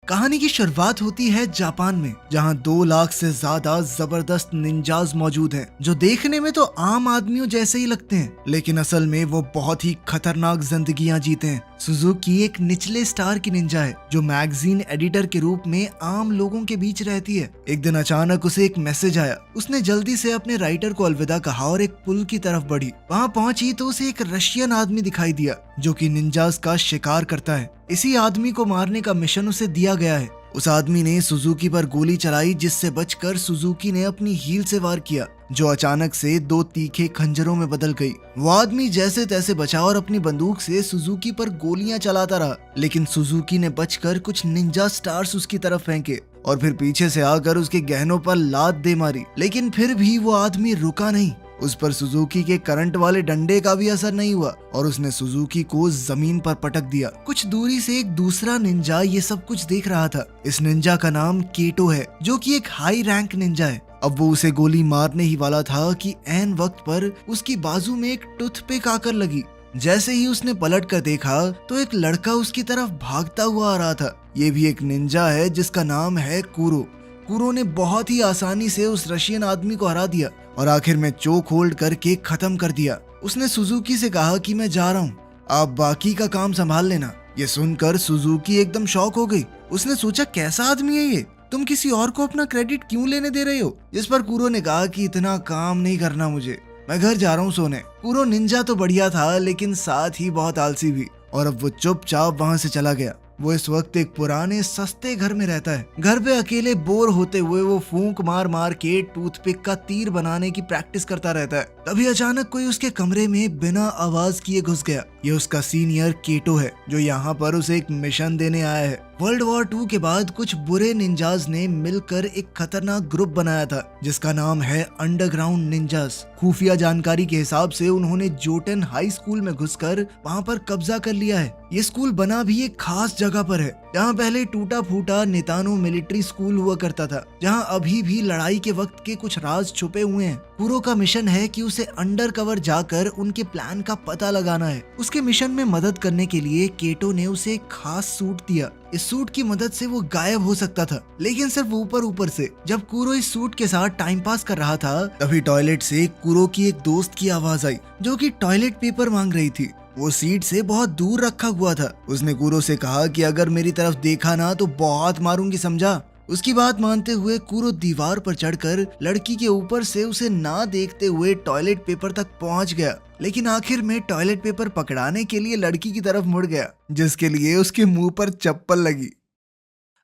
कहानी की शुरुआत होती है जापान में, जहां 2 लाख से ज्यादा जबरदस्त निंजाज मौजूद हैं, जो देखने में तो आम आदमियों जैसे ही लगते हैं, लेकिन असल में वो बहुत ही खतरनाक जिंदगियां जीते हैं। सुजुकी एक निचले स्टार की निंजा है, जो मैगजीन एडिटर के रूप में आम लोगों के बीच रहती है। एक दिन अचानक उसे एक मैसेज आया। उसने जल्दी से अपने राइटर को अलविदा कहा और एक पुल की तरफ बढ़ी। वहां पहुंची तो उसे एक रशियन आदमी दिखाई दिया, जो कि निंजाज का शिकार करता है। इसी आदमी को मारने का मिशन उसे दिया गया है। उस आदमी ने सुजुकी पर गोली चलाई, जिससे बचकर सुजुकी ने अपनी हील से वार किया, जो अचानक से 2 तीखे खंजरों में बदल गई। वो आदमी जैसे तैसे बचा और अपनी बंदूक से सुजुकी पर गोलियां चलाता रहा, लेकिन सुजुकी ने बचकर कुछ निंजा स्टार्स उसकी तरफ फेंके और फिर पीछे से आकर उसके गहनों पर लात दे मारी। लेकिन फिर भी वो आदमी रुका नहीं। उस पर सुजुकी के करंट वाले डंडे का भी असर नहीं हुआ और उसने सुजुकी को जमीन पर पटक दिया। कुछ दूरी से एक दूसरा निंजा ये सब कुछ देख रहा था। इस निंजा का नाम केटो है, जो कि एक हाई रैंक निंजा है। अब वो उसे गोली मारने ही वाला था कि ऐन वक्त पर उसकी बाजू में एक टूथपिक आकर लगी। जैसे ही उसने पलट कर देखा तो एक लड़का उसकी तरफ भागता हुआ आ रहा था। ये भी एक निंजा है जिसका नाम है कुरो। कुरो ने बहुत ही आसानी से उस रशियन आदमी को हरा दिया और आखिर में चोक होल्ड करके खत्म कर दिया। उसने सुजुकी से कहा कि मैं जा रहा हूँ, आप बाकी का काम संभाल लेना। ये सुनकर सुजुकी एकदम शॉक हो गई। उसने सोचा, कैसा आदमी है ये? तुम किसी और को अपना क्रेडिट क्यों लेने दे रहे हो? जिस पर कुरो ने कहा कि इतना काम नहीं करना मुझे, मैं घर जा रहा हूँ सोने। कुरो निंजा तो बढ़िया था, लेकिन साथ ही बहुत आलसी भी, और अब वो चुपचाप वहाँ से चला गया। वो इस वक्त एक पुराने सस्ते घर में रहता है। घर पे अकेले बोर होते हुए वो फूंक मार मार के टूथपिक का तीर बनाने की प्रैक्टिस करता रहता है। तभी अचानक कोई उसके कमरे में बिना आवाज किए घुस गया। ये उसका सीनियर केटो है, जो यहाँ पर उसे एक मिशन देने आया है। वर्ल्ड वॉर 2 के बाद कुछ बुरे निंजाज ने मिलकर एक खतरनाक ग्रुप बनाया था, जिसका नाम है अंडरग्राउंड निंजास। खुफिया जानकारी के हिसाब से उन्होंने जोटेन हाई स्कूल में घुसकर वहाँ पर कब्जा कर लिया है। ये स्कूल बना भी एक खास जगह पर है, जहाँ पहले टूटा फूटा नितानो मिलिट्री स्कूल हुआ करता था, जहाँ अभी भी लड़ाई के वक्त के कुछ राज छुपे हुए हैं। कुरो का मिशन है कि उसे अंडर कवर जाकर उनके प्लान का पता लगाना है। उसके मिशन में मदद करने के लिए केटो ने उसे एक खास सूट दिया। इस सूट की मदद से वो गायब हो सकता था, लेकिन सिर्फ ऊपर ऊपर से। जब कुरो इस सूट के साथ टाइम पास कर रहा था, तभी टॉयलेट से कुरो की एक दोस्त की आवाज आई, जो कि टॉयलेट पेपर मांग रही थी। वो सीट से बहुत दूर रखा हुआ था। उसने कुरो से कहा कि अगर मेरी तरफ देखा ना तो बहुत मारूंगी, समझा? उसकी बात मानते हुए कुरो दीवार पर चढ़कर लड़की के ऊपर से उसे ना देखते हुए टॉयलेट पेपर तक पहुंच गया, लेकिन आखिर में टॉयलेट पेपर पकड़ाने के लिए लड़की की तरफ मुड़ गया, जिसके लिए उसके मुंह पर चप्पल लगी।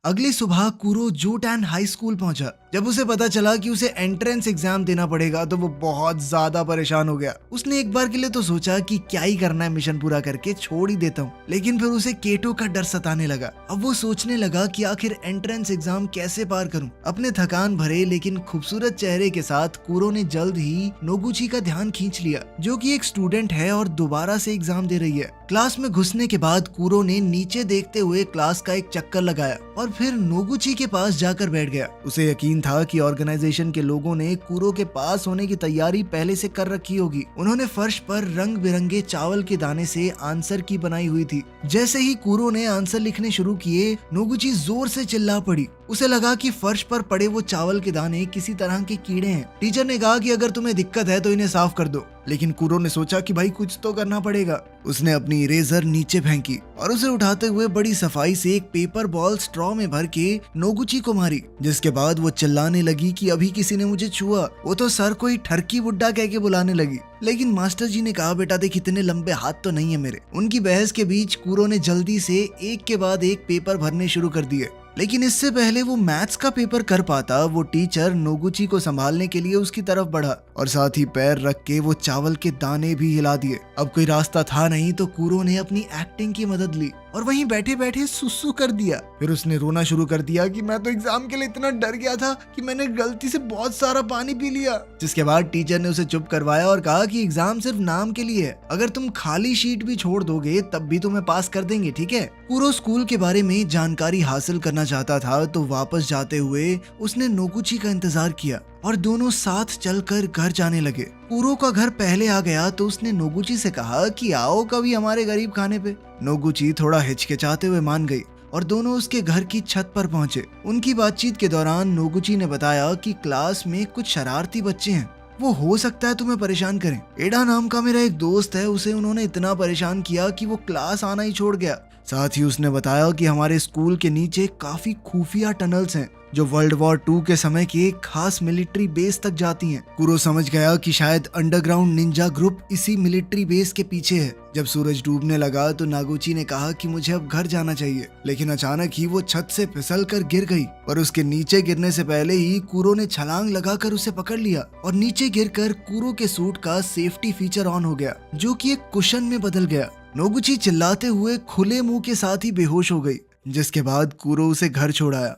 अगली सुबह कुरो जोटैन हाई स्कूल पहुंचा। जब उसे पता चला कि उसे एंट्रेंस एग्जाम देना पड़ेगा तो वो बहुत ज्यादा परेशान हो गया। उसने एक बार के लिए तो सोचा कि क्या ही करना है, मिशन पूरा करके छोड़ ही देता हूँ, लेकिन फिर उसे केटो का डर सताने लगा। अब वो सोचने लगा कि आखिर एंट्रेंस एग्जाम कैसे पार करूं। अपने थकान भरे लेकिन खूबसूरत चेहरे के साथ कुरो ने जल्द ही नोगुची का ध्यान खींच लिया, जो कि एक स्टूडेंट है और दोबारा से एग्जाम दे रही है। क्लास में घुसने के बाद कुरो ने नीचे देखते हुए क्लास का एक चक्कर लगाया और फिर नोगुची के पास जाकर बैठ गया। उसे यकीन था कि ऑर्गेनाइजेशन के लोगों ने कुरो के पास होने की तैयारी पहले से कर रखी होगी। उन्होंने फर्श पर रंग बिरंगे चावल के दाने से आंसर की बनाई हुई थी। जैसे ही कुरो ने आंसर लिखने शुरू किए, नोगुची जोर से चिल्ला पड़ी। उसे लगा कि फर्श पर पड़े वो चावल के दाने किसी तरह के कीड़े हैं। टीचर ने कहा कि अगर तुम्हें दिक्कत है तो इन्हें साफ कर दो, लेकिन कुरो ने सोचा कि भाई कुछ तो करना पड़ेगा। उसने अपनी इरेजर नीचे फेंकी और उसे उठाते हुए बड़ी सफाई से एक पेपर बॉल स्ट्रॉ में भर के नोगुची को मारी, जिसके बाद वो चिल्लाने लगी कि अभी किसी ने मुझे छुआ। वो तो सर को ही ठरकी बुड्ढा कह के बुलाने लगी, लेकिन मास्टर जी ने कहा, बेटा देख, इतने लंबे हाथ तो नहीं है मेरे। उनकी बहस के बीच कुरो ने जल्दी से एक के बाद एक पेपर भरने शुरू कर दिए, लेकिन इससे पहले वो मैथ्स का पेपर कर पाता, वो टीचर नोगुची को संभालने के लिए उसकी तरफ बढ़ा और साथ ही पैर रख के वो चावल के दाने भी हिला दिए। अब कोई रास्ता था नहीं तो कुरो ने अपनी एक्टिंग की मदद ली और वहीं बैठे बैठे सुसु कर दिया। फिर उसने रोना शुरू कर दिया कि मैं तो एग्जाम के लिए इतना डर गया था कि मैंने गलती से बहुत सारा पानी पी लिया। जिसके बाद टीचर ने उसे चुप करवाया और कहा कि एग्जाम सिर्फ नाम के लिए है, अगर तुम खाली शीट भी छोड़ दोगे तब भी तुम्हें पास कर देंगे, ठीक है? कुरो स्कूल के बारे में जानकारी हासिल करना चाहता था, तो वापस जाते हुए उसने नोगुची का इंतजार किया और दोनों साथ चलकर घर जाने लगे। कुरो का घर पहले आ गया तो उसने नोगुची से कहा कि आओ कभी हमारे गरीब खाने पे। नोगुची थोड़ा हिचकिचाते हुए मान गई और दोनों उसके घर की छत पर पहुंचे। उनकी बातचीत के दौरान नोगुची ने बताया कि क्लास में कुछ शरारती बच्चे हैं, वो हो सकता है तुम्हें परेशान करें। एडा नाम का मेरा एक दोस्त है, उसे उन्होंने इतना परेशान किया कि वो क्लास आना ही छोड़ गया। साथ ही उसने बताया कि हमारे स्कूल के नीचे काफी खुफिया टनल्स हैं जो वर्ल्ड वॉर 2 के समय के एक खास मिलिट्री बेस तक जाती हैं। कुरो समझ गया कि शायद अंडरग्राउंड निंजा ग्रुप इसी मिलिट्री बेस के पीछे है। जब सूरज डूबने लगा तो नागुची ने कहा कि मुझे अब घर जाना चाहिए, लेकिन अचानक ही वो छत से फिसल कर गिर गई। पर उसके नीचे गिरने से पहले ही कुरो ने छलांग लगाकर उसे पकड़ लिया और नीचे गिरकर कुरो के सूट का सेफ्टी फीचर ऑन हो गया, जो कि एक कुशन में बदल गया। नोगुची चिल्लाते हुए खुले मुंह के साथ ही बेहोश हो गई, जिसके बाद कुरो उसे घर छोड़ाया।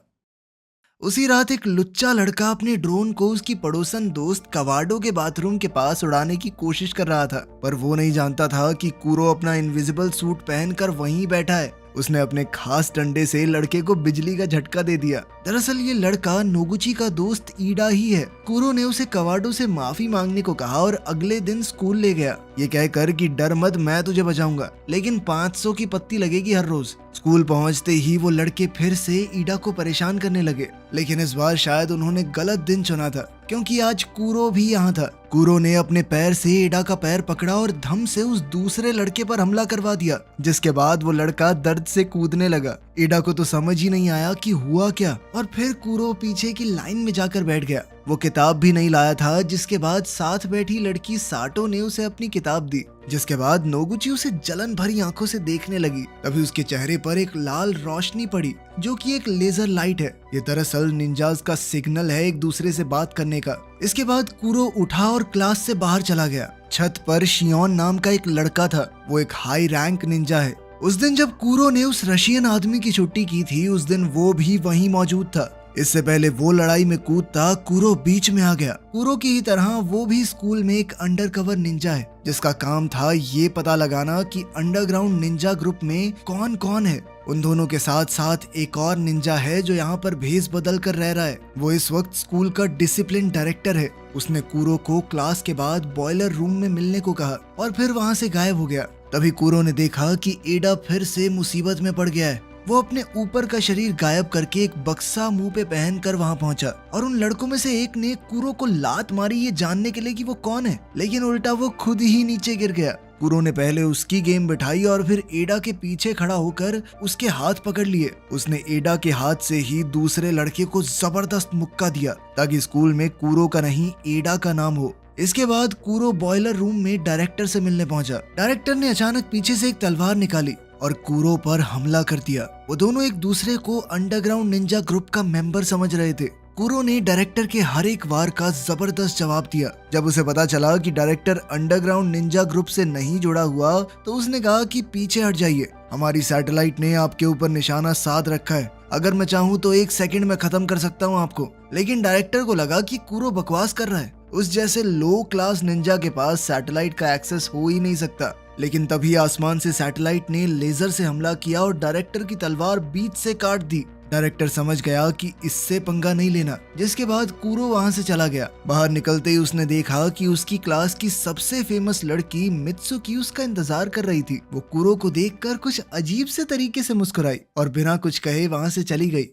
उसी रात एक लुच्चा लड़का अपने ड्रोन को उसकी पड़ोसन दोस्त कवाडो के बाथरूम के पास उड़ाने की कोशिश कर रहा था, पर वो नहीं जानता था कि कुरो अपना इनविजिबल सूट पहनकर वहीं बैठा है। उसने अपने खास डंडे से लड़के को बिजली का झटका दे दिया। दरअसल ये लड़का नोगुची का दोस्त ईडा ही है। कुरो ने उसे कवाडो से माफी मांगने को कहा और अगले दिन स्कूल ले गया, ये कहकर कि डर मत, मैं तुझे बचाऊंगा, लेकिन 500 की पत्ती लगेगी हर रोज। स्कूल पहुंचते ही वो लड़के फिर से ईडा को परेशान करने लगे, लेकिन इस बार शायद उन्होंने गलत दिन चुना था, क्योंकि आज कुरो भी यहाँ था। कुरो ने अपने पैर से ईडा का पैर पकड़ा और धम से उस दूसरे लड़के पर हमला करवा दिया, जिसके बाद वो लड़का दर्द से कूदने लगा। ईडा को तो समझ ही नहीं आया कि हुआ क्या, और फिर कुरो पीछे की लाइन में जाकर बैठ गया। वो किताब भी नहीं लाया था, जिसके बाद साथ बैठी लड़की साटो ने उसे अपनी किताब दी, जिसके बाद नोगुची उसे जलन भरी आंखों से देखने लगी। तभी उसके चेहरे पर एक लाल रोशनी पड़ी, जो कि एक लेजर लाइट है। ये दरअसल निंजास का सिग्नल है एक दूसरे से बात करने का। इसके बाद कुरो उठा और क्लास से बाहर चला गया। छत पर शियोन नाम का एक लड़का था, वो एक हाई रैंक निंजा है। उस दिन जब कुरो ने उस रशियन आदमी की छुट्टी की थी, उस दिन वो भी वहीं मौजूद था। इससे पहले वो लड़ाई में कूदता कुरो बीच में आ गया। कुरो की ही तरह वो भी स्कूल में एक अंडरकवर निंजा है, जिसका काम था ये पता लगाना कि अंडरग्राउंड निंजा ग्रुप में कौन कौन है। उन दोनों के साथ साथ एक और निंजा है जो यहाँ पर भेस बदल कर रह रहा है। वो इस वक्त स्कूल का डिसिप्लिन डायरेक्टर है। उसने कुरो को क्लास के बाद बॉयलर रूम में मिलने को कहा और फिर वहाँ से गायब हो गया। तभी कुरो ने देखा कि एडा फिर से मुसीबत में पड़ गया है। वो अपने ऊपर का शरीर गायब करके एक बक्सा मुंह पे पहनकर वहां पहुंचा और उन लड़कों में से एक ने कुरो को लात मारी ये जानने के लिए कि वो कौन है, लेकिन उल्टा वो खुद ही नीचे गिर गया। कुरो ने पहले उसकी गेम बिठाई और फिर एडा के पीछे खड़ा होकर उसके हाथ पकड़ लिए। उसने एडा के हाथ से ही दूसरे लड़के को जबरदस्त मुक्का दिया ताकि स्कूल में कुरो का नहीं एडा का नाम हो। इसके बाद कुरो बॉयलर रूम में डायरेक्टर से मिलने पहुंचा। डायरेक्टर ने अचानक पीछे से एक तलवार निकाली और कुरो पर हमला कर दिया। वो दोनों एक दूसरे को अंडरग्राउंड निंजा ग्रुप का मेंबर समझ रहे थे। कुरो ने डायरेक्टर के हर एक वार का जबरदस्त जवाब दिया। जब उसे पता चला कि डायरेक्टर अंडरग्राउंड निंजा ग्रुप से नहीं जुड़ा हुआ, तो उसने कहा कि पीछे हट जाइए, हमारी सैटेलाइट ने आपके ऊपर निशाना साध रखा है। अगर मैं चाहूँ तो 1 सेकंड में खत्म कर सकता हूँ आपको। लेकिन डायरेक्टर को लगा कि कुरो बकवास कर रहा है, उस जैसे लो क्लास निंजा के पास सैटेलाइट का एक्सेस हो ही नहीं सकता। लेकिन तभी आसमान से सैटेलाइट ने लेजर से हमला किया और डायरेक्टर की तलवार बीच से काट दी। डायरेक्टर समझ गया कि इससे पंगा नहीं लेना, जिसके बाद कुरो वहां से चला गया। बाहर निकलते ही उसने देखा कि उसकी क्लास की सबसे फेमस लड़की मित्सुकी उसका इंतजार कर रही थी। वो कुरो को देखकर कुछ अजीब से तरीके से मुस्कुराई और बिना कुछ कहे वहां से चली गई।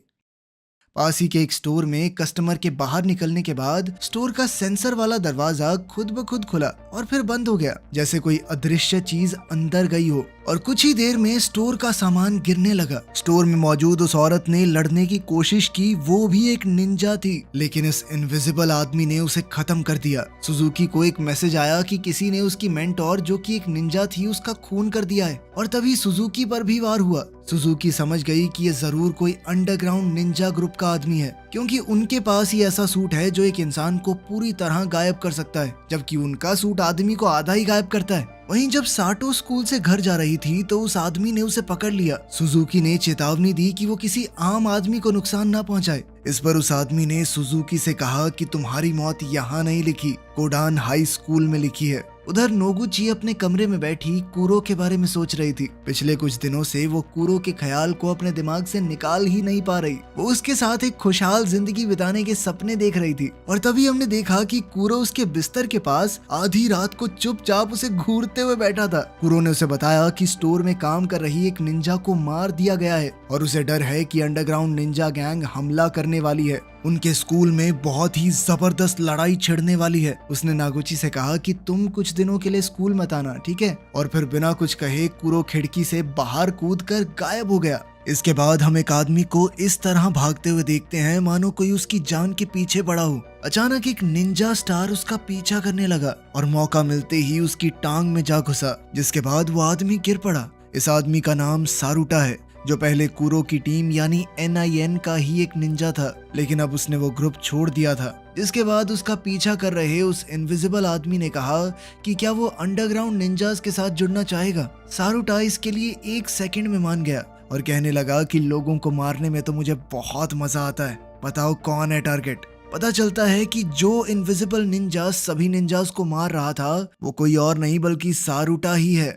पास ही के एक स्टोर में कस्टमर के बाहर निकलने के बाद स्टोर का सेंसर वाला दरवाजा खुद ब खुद खुला और फिर बंद हो गया, जैसे कोई अदृश्य चीज अंदर गई हो। और कुछ ही देर में स्टोर का सामान गिरने लगा। स्टोर में मौजूद उस औरत ने लड़ने की कोशिश की, वो भी एक निंजा थी, लेकिन इस इनविजिबल आदमी ने उसे खत्म कर दिया। सुजुकी को एक मैसेज आया कि किसी ने उसकी मेंटोर जो कि एक निंजा थी उसका खून कर दिया है, और तभी सुजुकी पर भी वार हुआ। सुजुकी समझ गई कि ये जरूर कोई अंडरग्राउंड निंजा ग्रुप का आदमी है, क्योंकि उनके पास ही ऐसा सूट है जो एक इंसान को पूरी तरह गायब कर सकता है, जबकि उनका सूट आदमी को आधा ही गायब करता है। वहीं जब साटो स्कूल से घर जा रही थी तो उस आदमी ने उसे पकड़ लिया। सुजुकी ने चेतावनी दी कि वो किसी आम आदमी को नुकसान न पहुंचाए। इस पर उस आदमी ने सुजुकी से कहा कि तुम्हारी मौत यहाँ नहीं लिखी, कोडान हाई स्कूल में लिखी है। उधर नोगुची अपने कमरे में बैठी कूरो के बारे में सोच रही थी। पिछले कुछ दिनों से वो कूरो के ख्याल को अपने दिमाग से निकाल ही नहीं पा रही। वो उसके साथ एक खुशहाल जिंदगी बिताने के सपने देख रही थी और तभी हमने देखा कि कूरो उसके बिस्तर के पास आधी रात को चुपचाप उसे घूरते हुए बैठा था। कूरो ने उसे बताया कि स्टोर में काम कर रही एक निंजा को मार दिया गया है और उसे डर है कि अंडरग्राउंड निंजा गैंग हमला करने वाली है। उनके स्कूल में बहुत ही जबरदस्त लड़ाई छिड़ने वाली है। उसने नागुची से कहा कि तुम कुछ दिनों के लिए स्कूल मत आना, ठीक है? और फिर बिना कुछ कहे कूरो खिड़की से बाहर कूदकर गायब हो गया। इसके बाद हम एक आदमी को इस तरह भागते हुए देखते हैं मानो कोई उसकी जान के पीछे पड़ा हो। अचानक एक निंजा स्टार उसका पीछा करने लगा और मौका मिलते ही उसकी टांग में जा घुसा, जिसके बाद वो आदमी गिर पड़ा। इस आदमी का नाम सारुटा है, जो पहले कूरो की टीम यानी NIN का ही एक निंजा था, लेकिन अब उसने वो ग्रुप छोड़ दिया था। जिसके बाद उसका पीछा कर रहे उस इनविजिबल आदमी ने कहा कि क्या वो अंडरग्राउंड निंजास के साथ जुड़ना चाहेगा। सारुटा इसके लिए 1 सेकंड में मान गया और कहने लगा कि लोगों को मारने में तो मुझे बहुत मजा आता है, बताओ कौन है टारगेट। पता चलता है कि जो इनविजिबल निंजा सभी निंजास को मार रहा था वो कोई और नहीं बल्कि सारुटा ही है।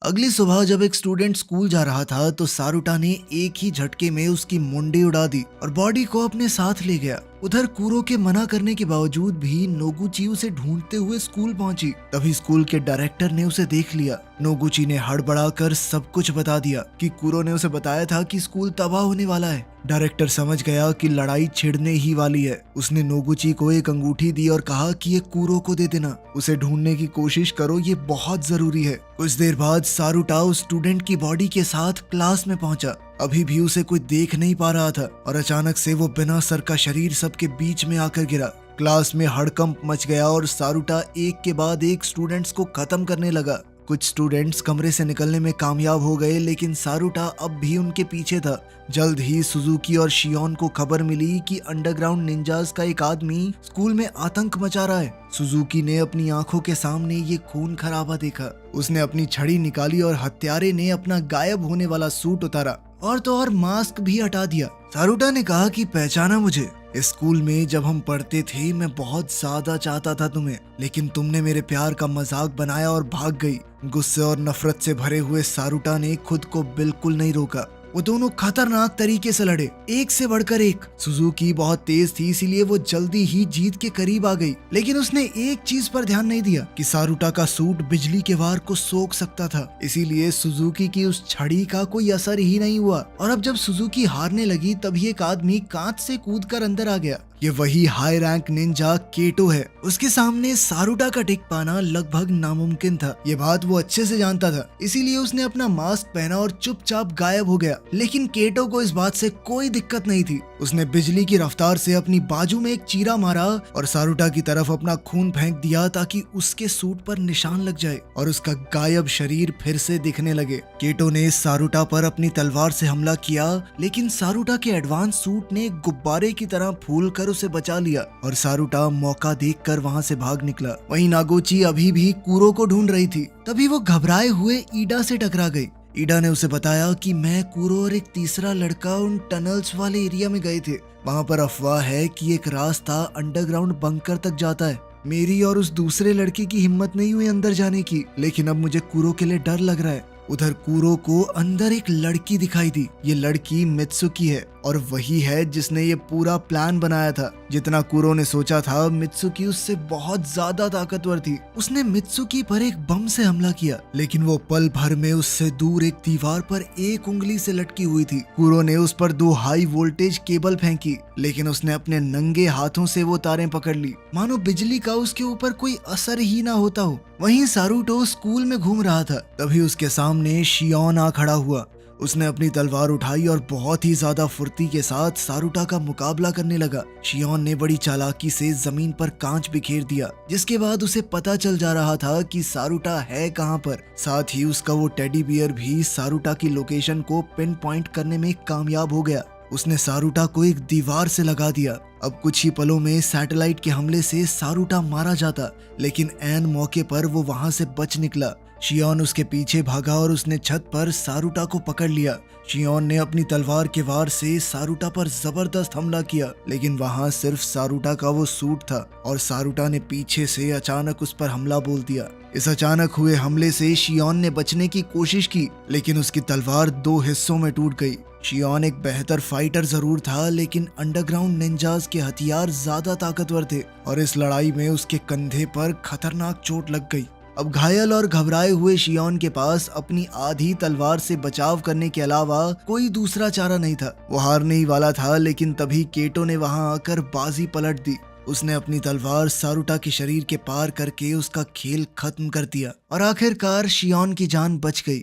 अगली सुबह जब एक स्टूडेंट स्कूल जा रहा था तो सारुटा ने एक ही झटके में उसकी मुंडी उड़ा दी और बॉडी को अपने साथ ले गया। उधर कूरो के मना करने के बावजूद भी नोगुची उसे ढूंढते हुए स्कूल पहुंची। तभी स्कूल के डायरेक्टर ने उसे देख लिया। नोगुची ने हड़बड़ाकर सब कुछ बता दिया कि कूरो ने उसे बताया था कि स्कूल तबाह होने वाला है। डायरेक्टर समझ गया कि लड़ाई छिड़ने ही वाली है। उसने नोगुची को एक अंगूठी दी और कहा कि ये कूरो को दे देना, उसे ढूंढने की कोशिश करो, ये बहुत जरूरी है। कुछ देर बाद सारुटा उस स्टूडेंट की बॉडी के साथ क्लास में पहुंचा। अभी भी उसे कोई देख नहीं पा रहा था और अचानक से वो बिना सर का शरीर सबके बीच में आकर गिरा। क्लास में हड़कंप मच गया और सारुटा एक के बाद एक स्टूडेंट्स को खत्म करने लगा। कुछ स्टूडेंट्स कमरे से निकलने में कामयाब हो गए, लेकिन सारुटा अब भी उनके पीछे था। जल्द ही सुजुकी और शियोन को खबर मिली कि अंडरग्राउंड निंजास का एक आदमी स्कूल में आतंक मचा रहा है। सुजुकी ने अपनी आंखों के सामने ये खून खराबा देखा। उसने अपनी छड़ी निकाली और हत्यारे ने अपना गायब होने वाला सूट उतारा और तो और मास्क भी हटा दिया। सारुटा ने कहा कि पहचाना मुझे? इस स्कूल में जब हम पढ़ते थे मैं बहुत ज्यादा चाहता था तुम्हें, लेकिन तुमने मेरे प्यार का मजाक बनाया और भाग गई। गुस्से और नफरत से भरे हुए सारुटा ने खुद को बिल्कुल नहीं रोका। वो दोनों खतरनाक तरीके से लड़े, एक से बढ़कर एक। सुजुकी बहुत तेज थी, इसीलिए वो जल्दी ही जीत के करीब आ गई, लेकिन उसने एक चीज पर ध्यान नहीं दिया कि सारुटा का सूट बिजली के वार को सोख सकता था। इसीलिए सुजुकी की उस छड़ी का कोई असर ही नहीं हुआ। और अब जब सुजुकी हारने लगी तभी एक आदमी कांच से कूदकर अंदर आ गया। ये वही हाई रैंक निंजा केटो है। उसके सामने सारुटा का टिक पाना लगभग नामुमकिन था। ये बात वो अच्छे से जानता था, इसीलिए उसने अपना मास्क पहना और चुपचाप गायब हो गया। लेकिन केटो को इस बात से कोई दिक्कत नहीं थी। उसने बिजली की रफ्तार से अपनी बाजू में एक चीरा मारा और सारुटा की तरफ अपना खून फेंक दिया ताकि उसके सूट पर निशान लग जाए और उसका गायब शरीर फिर से दिखने लगे। केटो ने सारुटा पर अपनी तलवार से हमला किया, लेकिन सारुटा के एडवांस सूट ने गुब्बारे की तरह फूल कर उसे बचा लिया और सारुटा मौका देखकर वहां से भाग निकला। वहीं नागोची अभी भी कूरो को ढूंढ रही थी। तभी वो घबराए हुए ईडा से टकरा गई। ईडा ने उसे बताया कि मैं, कूरो और एक तीसरा लड़का उन टनल्स वाले एरिया में गए थे। वहां पर अफवाह है कि एक रास्ता अंडरग्राउंड बंकर तक जाता है। मेरी और उस दूसरे लड़के की हिम्मत नहीं हुई अंदर जाने की, लेकिन अब मुझे कूरो के लिए डर लग रहा है। उधर कूरो को अंदर एक लड़की दिखाई दी। ये लड़की मित्सुकी है और वही है जिसने ये पूरा प्लान बनाया था। जितना कूरो ने सोचा था, मित्सुकी उससे बहुत ज्यादा ताकतवर थी। उसने मित्सुकी पर एक बम से हमला किया, लेकिन वो पल भर में उससे दूर एक दीवार पर एक उंगली से लटकी हुई थी। कूरो ने उस पर 2 हाई वोल्टेज केबल फेंकी, लेकिन उसने अपने नंगे हाथों से वो तारें पकड़ ली, मानो बिजली का उसके ऊपर कोई असर ही ना होता हो। वहीं सारुटो स्कूल में घूम रहा था। तभी उसके सामने शियोन आ खड़ा हुआ। उसने अपनी तलवार उठाई और बहुत ही ज्यादा फुर्ती के साथ सारुटा का मुकाबला करने लगा। शियोन ने बड़ी चालाकी से जमीन पर कांच बिखेर दिया, जिसके बाद उसे पता चल जा रहा था कि सारुटा है कहां पर। साथ ही उसका वो टेडी बियर भी सारुटा की लोकेशन को पिन पॉइंट करने में कामयाब हो गया। उसने सारुटा को एक दीवार से लगा दिया। अब कुछ ही पलों में सैटेलाइट के हमले से सारुटा मारा जाता, लेकिन ऐन मौके पर वो वहां से बच निकला। शियोन उसके पीछे भागा और उसने छत पर सारुटा को पकड़ लिया। शियोन ने अपनी तलवार के वार से सारुटा पर जबरदस्त हमला किया, लेकिन वहां सिर्फ सारुटा का वो सूट था और सारुटा ने पीछे से अचानक उस पर हमला बोल दिया। इस अचानक हुए हमले से शियोन ने बचने की कोशिश की, लेकिन उसकी तलवार 2 हिस्सों में टूट गई। शियोन एक बेहतर फाइटर जरूर था, लेकिन अंडरग्राउंड निंजास के हथियार ज्यादा ताकतवर थे और इस लड़ाई में उसके कंधे पर खतरनाक चोट लग गई। अब घायल और घबराए हुए शियोन के पास अपनी आधी तलवार से बचाव करने के अलावा कोई दूसरा चारा नहीं था। वो हारने ही वाला था, लेकिन तभी केटो ने वहां आकर बाजी पलट दी। उसने अपनी तलवार सारुटा के शरीर के पार करके उसका खेल खत्म कर दिया और आखिरकार शियोन की जान बच गई।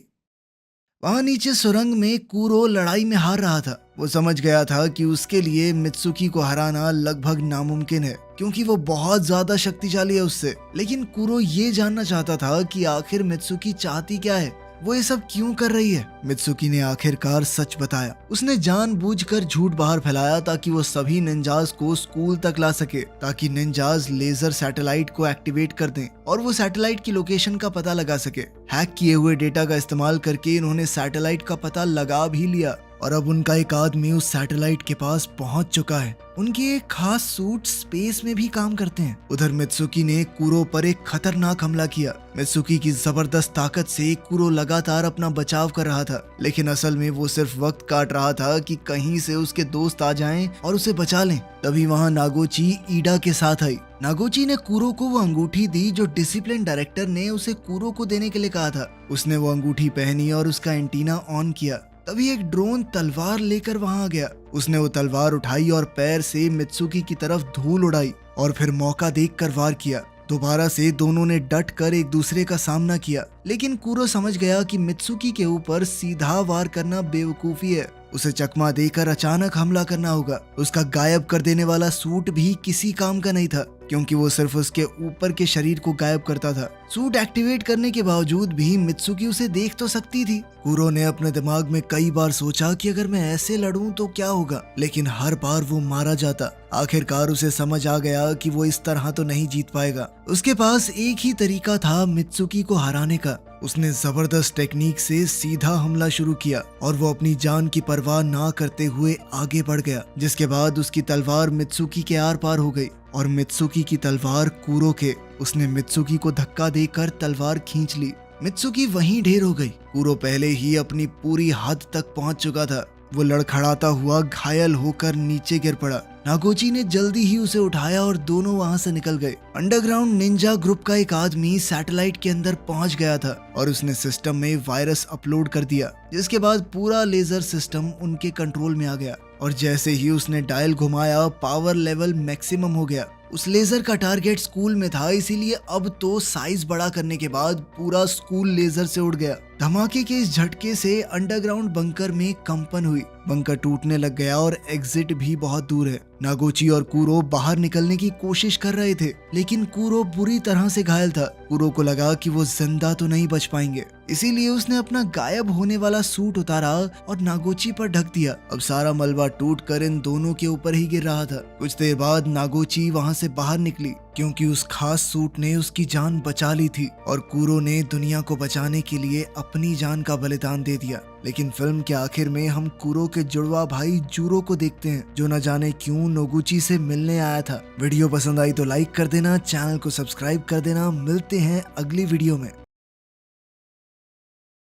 वहां नीचे सुरंग में कूरो लड़ाई में हार रहा था। वो समझ गया था कि उसके लिए मित्सुकी को हराना लगभग नामुमकिन है, क्योंकि वो बहुत ज्यादा शक्तिशाली है उससे। लेकिन कूरो ये जानना चाहता था कि आखिर मित्सुकी चाहती क्या है, वो ये सब क्यों कर रही है। मित्सुकी ने आखिरकार सच बताया। उसने जानबूझकर झूठ बाहर फैलाया ताकि वो सभी निंजास को स्कूल तक ला सके, ताकि निंजास लेजर सैटेलाइट को एक्टिवेट कर दें और वो सैटेलाइट की लोकेशन का पता लगा सके। हैक किए हुए डेटा का इस्तेमाल करके इन्होंने सैटेलाइट का पता लगा भी लिया और अब उनका एक आदमी उस सैटेलाइट के पास पहुंच चुका है। उनके एक खास सूट स्पेस में भी काम करते हैं। उधर मित्सुकी ने कूरो पर एक खतरनाक हमला किया। मित्सुकी की जबरदस्त ताकत से कूरो लगातार अपना बचाव कर रहा था, लेकिन असल में वो सिर्फ वक्त काट रहा था कि कहीं से उसके दोस्त आ जाएं और उसे बचा लें। तभी वहां नागोची ईडा के साथ आई। नागोची ने कूरो को वो अंगूठी दी जो डिसिप्लिन डायरेक्टर ने उसे कूरो को देने के लिए कहा था। उसने वो अंगूठी पहनी और उसका एंटीना ऑन किया। तभी एक ड्रोन तलवार लेकर वहां आ गया। उसने वो तलवार उठाई और पैर से मित्सुकी की तरफ धूल उड़ाई और फिर मौका देखकर वार किया। दोबारा से दोनों ने डट कर एक दूसरे का सामना किया, लेकिन कूरो समझ गया कि मित्सुकी के ऊपर सीधा वार करना बेवकूफी है। उसे चकमा देकर अचानक हमला करना होगा। उसका गायब कर देने वाला सूट भी किसी काम का नहीं था, क्योंकि वो सिर्फ उसके ऊपर के शरीर को गायब करता था। सूट एक्टिवेट करने के बावजूद भी मित्सुकी उसे देख तो सकती थी। कूरो ने अपने दिमाग में कई बार सोचा कि अगर मैं ऐसे लड़ूं तो क्या होगा, लेकिन हर बार वो मारा जाता। आखिरकार उसे समझ आ गया कि वो इस तरह तो नहीं जीत पाएगा। उसके पास एक ही तरीका था मित्सुकी को हराने का। उसने जबरदस्त टेक्निक से सीधा हमला शुरू किया और वो अपनी जान की परवाह ना करते हुए आगे बढ़ गया, जिसके बाद उसकी तलवार मित्सुकी के आर पार हो गई और मित्सुकी की तलवार कूरो के। उसने मित्सुकी को धक्का देकर तलवार खींच ली। मित्सुकी वहीं ढेर हो गई। कूरो पहले ही अपनी पूरी हद तक पहुंच चुका था। वो लड़खड़ाता हुआ घायल होकर नीचे गिर पड़ा। नागोची ने जल्दी ही उसे उठाया और दोनों वहां से निकल गए। अंडरग्राउंड निंजा ग्रुप का एक आदमी सैटेलाइट के अंदर पहुंच गया था और उसने सिस्टम में वायरस अपलोड कर दिया, जिसके बाद पूरा लेजर सिस्टम उनके कंट्रोल में आ गया और जैसे ही उसने डायल घुमाया पावर लेवल मैक्सिमम हो गया। उस लेजर का टारगेट स्कूल में था, इसीलिए अब तो साइज बड़ा करने के बाद पूरा स्कूल लेजर से उड़ गया। धमाके के इस झटके से अंडरग्राउंड बंकर में कंपन हुई। बंकर टूटने लग गया और एग्जिट भी बहुत दूर है। नागोची और कूरो बाहर निकलने की कोशिश कर रहे थे, लेकिन कूरो बुरी तरह से घायल था। कूरो को लगा कि वो जिंदा तो नहीं बच पाएंगे, इसीलिए उसने अपना गायब होने वाला सूट उतारा और नागोची पर ढक दिया। अब सारा मलबा टूटकर इन दोनों के ऊपर ही गिर रहा था। कुछ देर बाद नागोची वहां से बाहर निकली, क्योंकि उस खास सूट ने उसकी जान बचा ली थी और कूरो ने दुनिया को बचाने के लिए अपनी जान का बलिदान दे दिया। लेकिन फिल्म के आखिर में हम कूरो के जुड़वा भाई जूरो को देखते हैं, जो न जाने क्यों नोगुची से मिलने आया था। वीडियो पसंद आई तो लाइक कर देना, चैनल को सब्सक्राइब कर देना। मिलते हैं अगली वीडियो में।